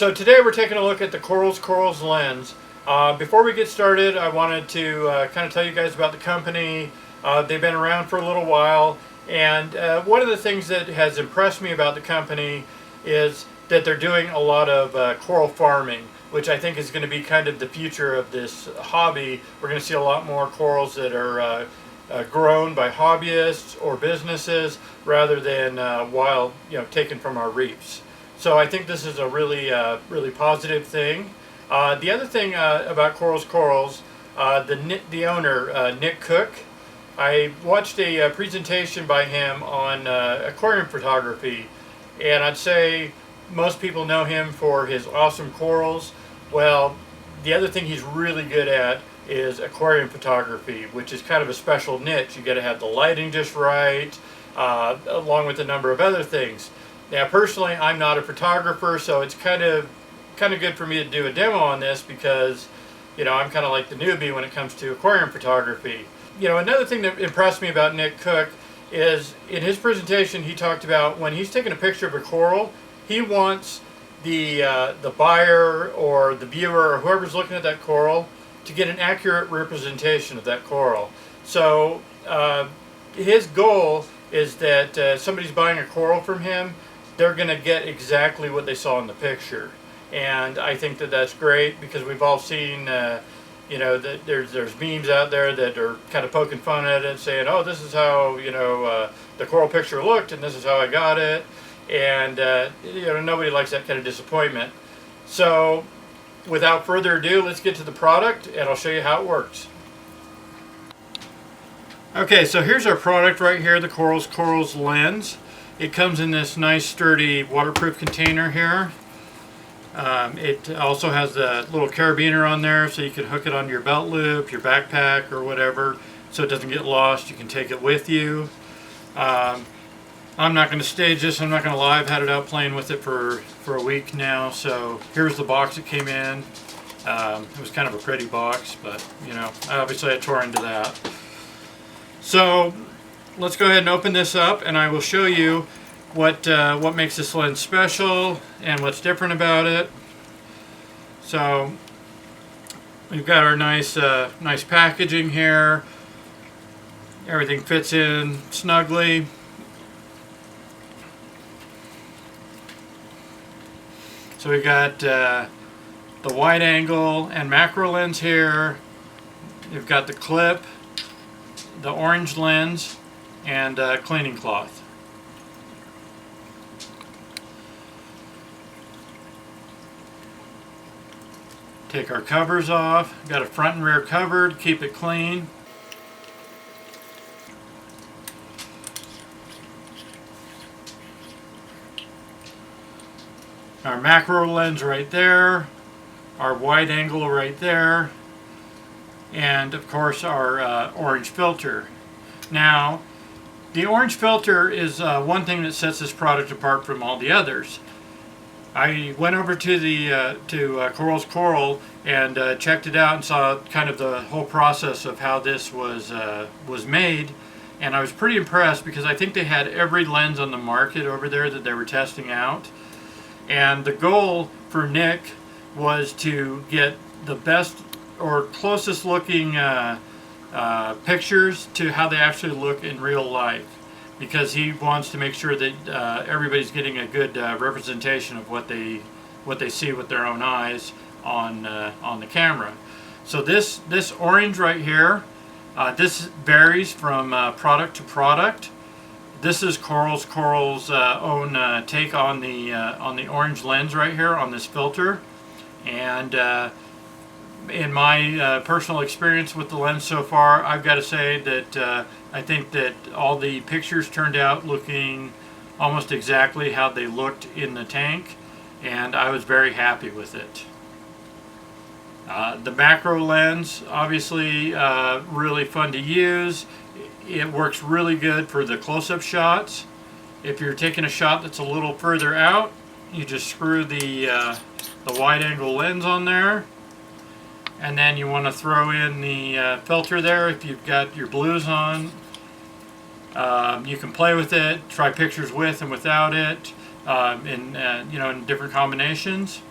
So today we're taking a look at the Corals lens. Before we get started, I wanted to kind of tell you guys about the company. They've been around for a little while, and one of the things that has impressed me about the company is that they're doing a lot of coral farming, which I think is going to be kind of the future of this hobby. We're going to see a lot more corals that are grown by hobbyists or businesses rather than wild, taken from our reefs. So I think this is a really positive thing. The other thing about Corals, the owner, Nick Cook, I watched a presentation by him on aquarium photography, and I'd say most people know him for his awesome corals. Well, the other thing he's really good at is aquarium photography, which is kind of a special niche. You got to have the lighting just right, along with a number of other things. Now, personally, I'm not a photographer, so it's kind of good for me to do a demo on this because, I'm kind of like the newbie when it comes to aquarium photography. Another thing that impressed me about Nick Cook is in his presentation he talked about when he's taking a picture of a coral, he wants the buyer or the viewer or whoever's looking at that coral to get an accurate representation of that coral. So his goal is that somebody's buying a coral from him, they're going to get exactly what they saw in the picture. And I think that that's great because we've all seen, that there's memes out there that are kind of poking fun at it, saying, oh, this is how, the coral picture looked and this is how I got it. And, nobody likes that kind of disappointment. So without further ado, let's get to the product and I'll show you how it works. Okay, so here's our product right here, the Corals lens. It comes in this nice sturdy waterproof container here. It also has a little carabiner on there so you can hook it onto your belt loop, your backpack or whatever so it doesn't get lost. You can take it with you. I'm not going to stage this, I'm not going to lie. I've had it out playing with it for a week now. So here's the box it came in. It was kind of a pretty box, but obviously I tore into that. So let's go ahead and open this up and I will show you what makes this lens special and what's different about it. So we've got our nice packaging here. Everything fits in snugly. So we got the wide angle and macro lens here. You've got the clip, the orange lens, and cleaning cloth. Take our covers off. Got a front and rear cover to keep it clean. Our macro lens right there, our wide angle right there, and of course our orange filter. Now, the orange filter is one thing that sets this product apart from all the others. I went over to the Corals Coral and checked it out and saw kind of the whole process of how this was made, and I was pretty impressed because I think they had every lens on the market over there that they were testing out. And the goal for Nick was to get the best or closest looking pictures to how they actually look in real life, because he wants to make sure that everybody's getting a good representation of what they see with their own eyes on the camera. So this orange right here, this varies from product to product. This is Corals' own take on the orange lens right here on this filter, and in my personal experience with the lens so far, I've got to say that I think that all the pictures turned out looking almost exactly how they looked in the tank, and I was very happy with it. The macro lens, obviously really fun to use. It works really good for the close-up shots. If you're taking a shot that's a little further out, you just screw the wide-angle lens on there, and then you want to throw in the filter there if you've got your blues on. You can play with it, try pictures with and without it, in different combinations.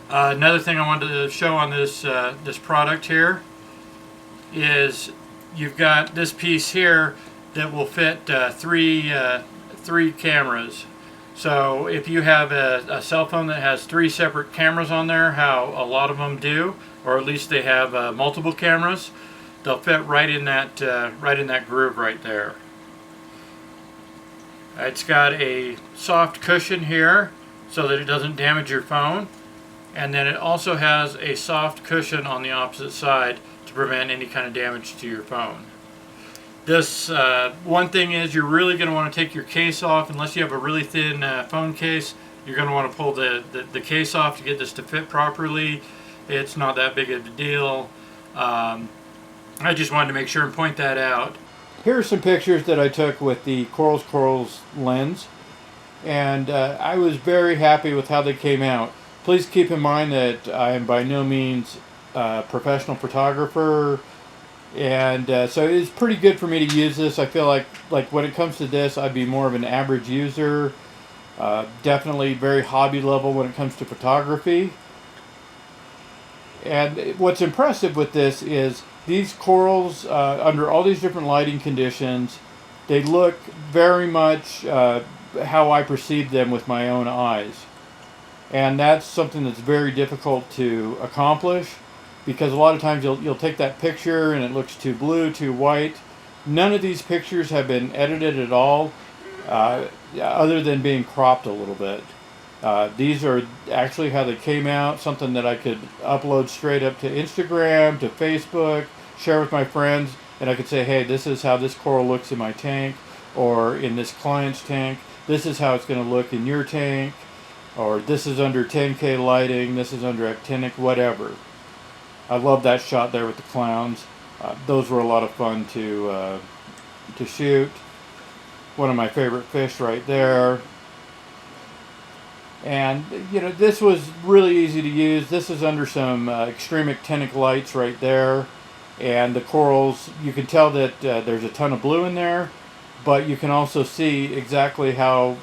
Another thing I wanted to show on this this product here is you've got this piece here that will fit three cameras. So if you have a cell phone that has 3 separate cameras on there, how a lot of them do, or at least they have multiple cameras, they'll fit right in that groove right there. It's got a soft cushion here so that it doesn't damage your phone, and then it also has a soft cushion on the opposite side to prevent any kind of damage to your phone. This one thing is you're really going to want to take your case off. Unless you have a really thin phone case, you're going to want to pull the case off to get this to fit properly. It's not that big of a deal. I just wanted to make sure and point that out. Here are some pictures that I took with the Corals lens, and I was very happy with how they came out. Please keep in mind that I am by no means a professional photographer, and so it's pretty good for me to use this. I feel like when it comes to this, I'd be more of an average user. Definitely very hobby level when it comes to photography. And what's impressive with this is these corals, under all these different lighting conditions, they look very much how I perceive them with my own eyes. And that's something that's very difficult to accomplish, because a lot of times you'll take that picture and it looks too blue, too white. None of these pictures have been edited at all, other than being cropped a little bit. These are actually how they came out, something that I could upload straight up to Instagram, to Facebook, share with my friends, and I could say, hey, this is how this coral looks in my tank, or in this client's tank. This is how it's going to look in your tank, or this is under 10K lighting, this is under actinic, whatever. I love that shot there with the clowns. Those were a lot of fun to shoot. One of my favorite fish right there. And you know, this was really easy to use. This is under some extreme actinic lights right there, and the corals, you can tell that there's a ton of blue in there, but you can also see exactly how,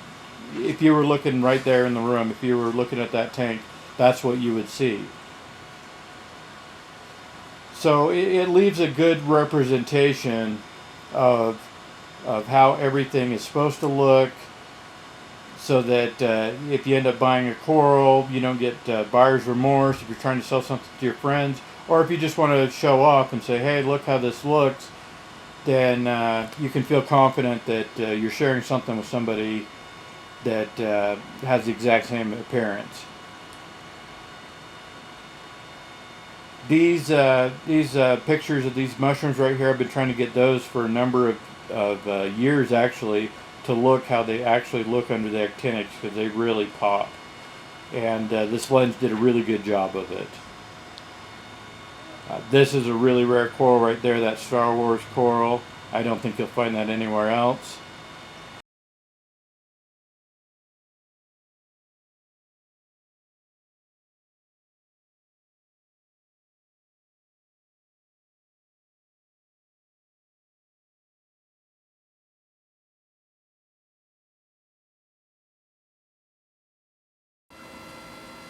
if you were looking right there in the room, if you were looking at that tank, that's what you would see. So it leaves a good representation of how everything is supposed to look, so that if you end up buying a coral, you don't get buyer's remorse if you're trying to sell something to your friends, or if you just want to show off and say, hey, look how this looks, then you can feel confident that you're sharing something with somebody that has the exact same appearance. These pictures of these mushrooms right here, I've been trying to get those for a number of years actually, to look how they actually look under the actinics, because they really pop. And this lens did a really good job of it. This is a really rare coral right there, that Star Wars coral. I don't think you'll find that anywhere else.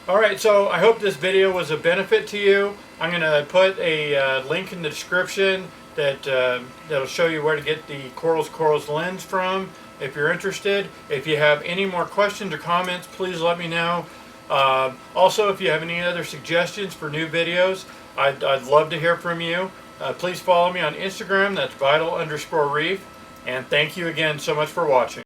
Alright, so I hope this video was a benefit to you. I'm going to put a link in the description that'll show you where to get the Corals lens from if you're interested. If you have any more questions or comments, please let me know. Also, if you have any other suggestions for new videos, I'd love to hear from you. Please follow me on Instagram, that's vital_reef. And thank you again so much for watching.